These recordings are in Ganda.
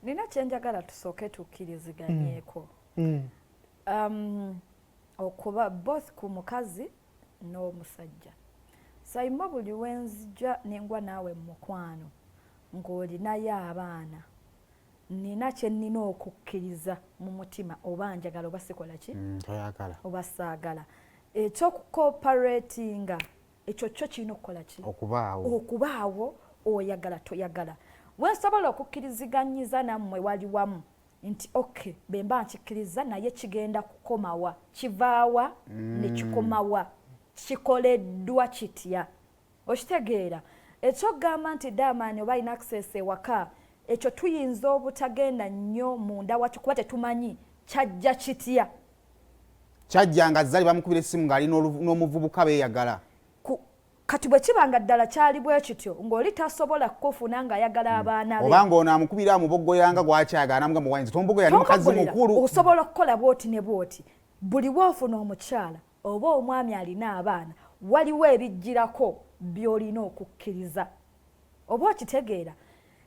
nina kyenjagala tusooke tukkiriziganyeko okuba both ku mukazi n'omusajja. Sayima buli wenzija nengwa naawe mukwano ng'olinayo abaana nina kye nnina okukkiriza mu mutima oba njagala oba sikola ki oba saagala ekyokukooperatinga ekyo kyo kirina okukola ki okubaawo oyagala toyagala. Wensobola okukkirizigannyiza nammwe wali wamu nti okay bemba nkikkiriza naye kigenda kukomawa kivaawa ne kikomawa kikoleddwa kitya okitegeera ekyogamba nti daamaani oba alina access ewaka ekyo tuyinza obutagenda nnyo munda wakyo kuba tetumanyi kyajja kitya kyajja nga Zari bamukubira essimu ng'ali n'omuvubuka beeyagala kati bwe kibanga ddala kyali bwe kityo ng'oli tasobola kufuna ng'ayagala abaana be oba ng'ono amukubira amuboggoyanga gw'akyagala namugamba wayinza tombogoya ni mukazi mukulu osobola okukola bwoti ne bwoti buli woofuna omukyala oba omwami alina abaana waliwo ebijjirako by'olina okukkiriza oba okitegeera.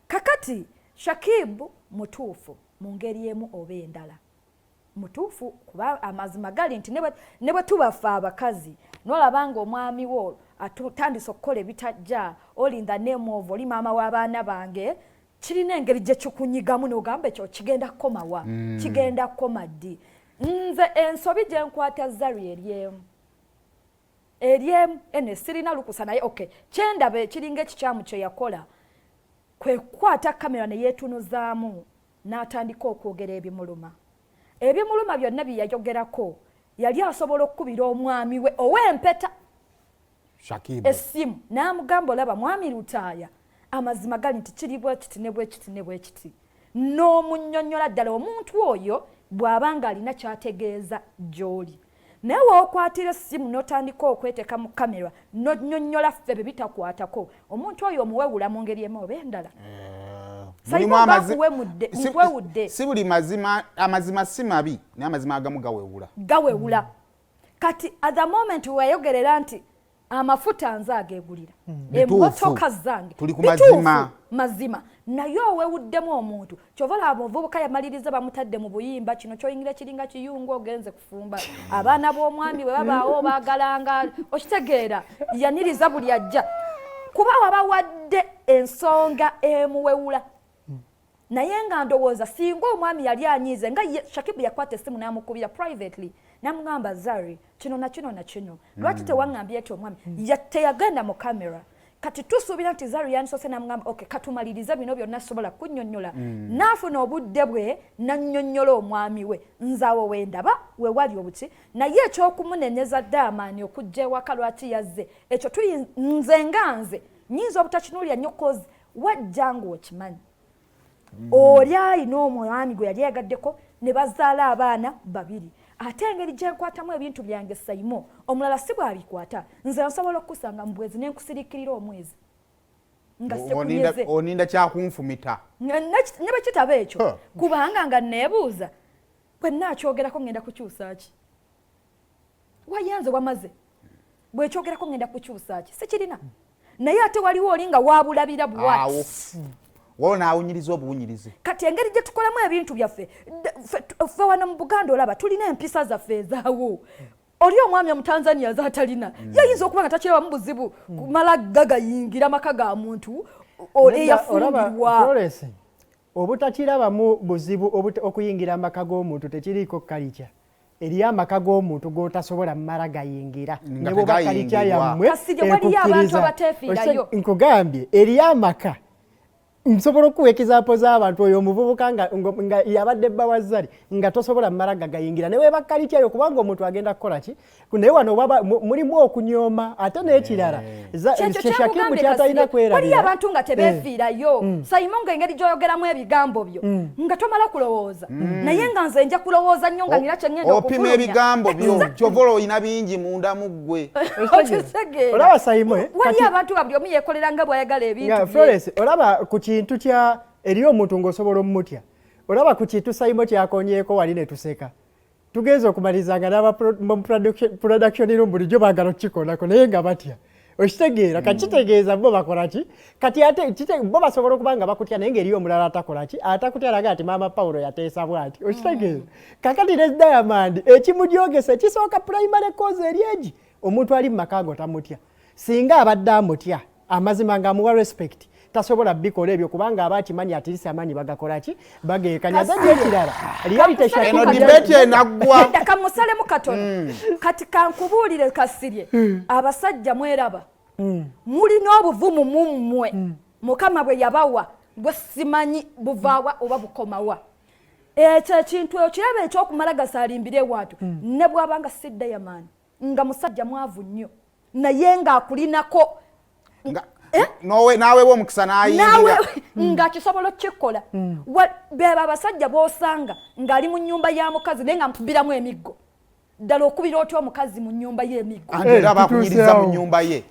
Kakati Shakib mutuufu mu ngeri emu oba endala mutuufu kuba amazima gali nti ne bwe tubafa abakazi n'olabanga omwami wo atandise okukola ebitajja oli in the name of oli maama w'abaana bange kirina engeri gye kikunyigamu n'ogamba ekyo kigenda kukomawa kigenda kukoma ddi. Nze ensobi gye nkwata Zari eryemu ene sirina lukusa naye okay kyendaba ekiringa ekikyamu kye yakola kwe kukwata kamera ne yeetunuzaamu n'atandika okwogera ebimuluma byonna bye yayogerako yali asobola okukubira omwami we ow'empeta Shakib essimu n'amugamba olaba mwami Lutaaya amazima gali nti kiri bwe kiti ne bwe kiti ne bwe kiti n'omunnyonnyola ddala omuntu oyo bw'abanga alina kyategeeza gy'oli naye wookwatira essimu n'otandika okweteeka mu kamera n'onnyonnyola ffe be bitakwatako omuntu oyo omuwewula mu ngeri emu oba endala si buli amazima si mabi naye amazima agamu gawewula kati at the moment weyogerera nti amafuta nze ageegulira emmotoka zange tuli ku mazima naye owewuddemu omuntu kyovala abavubuka yamaliriza bamutadde mu buyimba kino kyoyingira kiringa kiyungu ogenze kufumba abaana b'omwami bwe babaawo baagalanga okitegeera yaniriza buli ajja kuba wabawadde ensonga emuwewula naye nga ndowooza singa omwami yali anyiize nga Shakib yakwata essimu n'amukubira privately n'amugamba Zari kino na kino lwaki tewaŋŋambye eti omwami teyagenda mu kamera kati tusuubira nti Zari yansose n'amugamba okay katumaliriza bino byonna sobola kunnyonnyola n'afuna obudde bwe n'annyonnyola omwami we nzaawo wendaba we wali obuti naye eky'okumunenyeza daamaani okujja ewaka lwaki yazze ekyo nze nyinza obutakinuulira nnyo kozi wajja ng'okimanyi oli alina omwami gwe yali yagaddeko ne bazaala abaana babiri ate engeri gye nkwatamu ebintu byange Sayimo omulala si bwabikwata nze nsobola okukusanga mu bwezi n'enkusiriikirira omwezi nga sekunyeze oninda kyakunfumita ne bwe kitaba ekyo kubanga nga neebuuza bwe naakyogerako ngenda kukyusa ki wayanze wamaze bwekyogerako ngenda kukyusa ki sikirina naye ate waliwo oli nga waabulabira bwati wona awunyiriza obuwunyirizi kati engeri gye tukolamu ebintu byaffe ffe wano mu Buganda olaba tulina empisa zaffe ezaawo oli omwami omutanzania zaatalina yayinza okuba nga takirabamu buzibu kumala gagayingira maka ga muntu eyafumbirwa obutakirabamu buzibu okuyingira amaka g'omuntu tekiriiko kalica eriyo amaka g'omuntu g'otasobola mmala gayingira ne bwoba kalica yammwe nkugambye eriyo amaka nsobola okuwa example z'abantu oyo omuvubuka nga yabadde bba wa Zari nga tosobola mmala gagayingira ne weeba kalicayo kubanga omuntu agenda kukola ki naye wano mulimu okunyooma ate n'ekirala Shakib kyatalina kwerabira waliyo abantu nga tebeefiirayo Sayimo ng'engeri gy'oyogeramu ebigambo byo nga tomala kulowooza naye nga nze nja kulowooza nnyo nga nira kye ngenda okufulumya opima ebigambo byo kyovola olina bingi munda mu ggwe olaba Sayimo waliyo abantu nga buli omu yeekolera nga bw'ayagala ebintu Florence olaba ku kintu kya eriyo omuntu ng'osobola omutya olaba ku kintu Sayimo kyakonyeeko wali ne tuseka tugenza okumalizanga n'aba production room bulijjo baagala okukikolako naye nga batya Okitegeera kakitegeeza bo bakola ki kati ate bo basobola okubanga bakutya naye ng'eriyo omulala atakola ki atakutya alaga ati maama Paulo yateesa bw'ati okitegeeza kakati ne Diamond ekimudyogesa ekisooka primary cause eri egi omuntu ali mu maka ago tamutya singa abadde amutya amazima ng'amuwa respect tasobola bikola ebyo kubanga abakimanyi atirisa amanyi bagakola ki bageekanya dajja ekirala reality eno debate enagwa kamusalemu katono kati kankubuulire kasirye abasajja mweraba mulina obuvumu mummwe mukama bwe yabawa bwe simanyi buvaawa oba bukomawa ekyo ekintu okiraba ekyokumala gasalimbire watu ne bwabanga si Diamond nga musajja mwavu nnyo naye ng'akulinako nawe omukisa n'ayingira nga kisobola okukikola beba abasajja b'osanga ng'ali mu nnyumba ya mukazi naye nga mukubiramu emiggo ddala okubira otya omukazi mu nnyumba y'emiggo era bakunyiriza mu nnyumba ye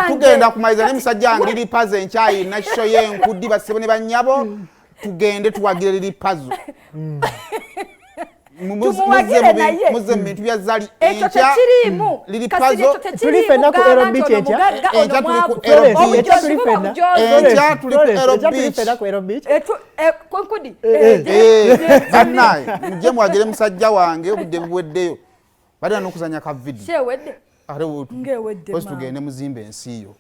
tugenda kumaliza ne musajja wange liri pazo enkyayi nakisho y'enkuddi basebo ne bannyabo tugende tuwagire liri pazo muze mu bintu bya Zari enkya liri pazo tuli fenna ku aerobic enkya tuli ku aerobic konkudi bannaye mujje mwagire musajja wange obudde buweddeyo balina n'okuzanya ka video kyewedde ngewedde tugende muzimba ensi yo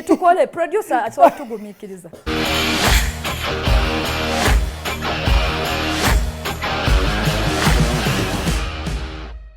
tukole producer asobola tugumiikiriza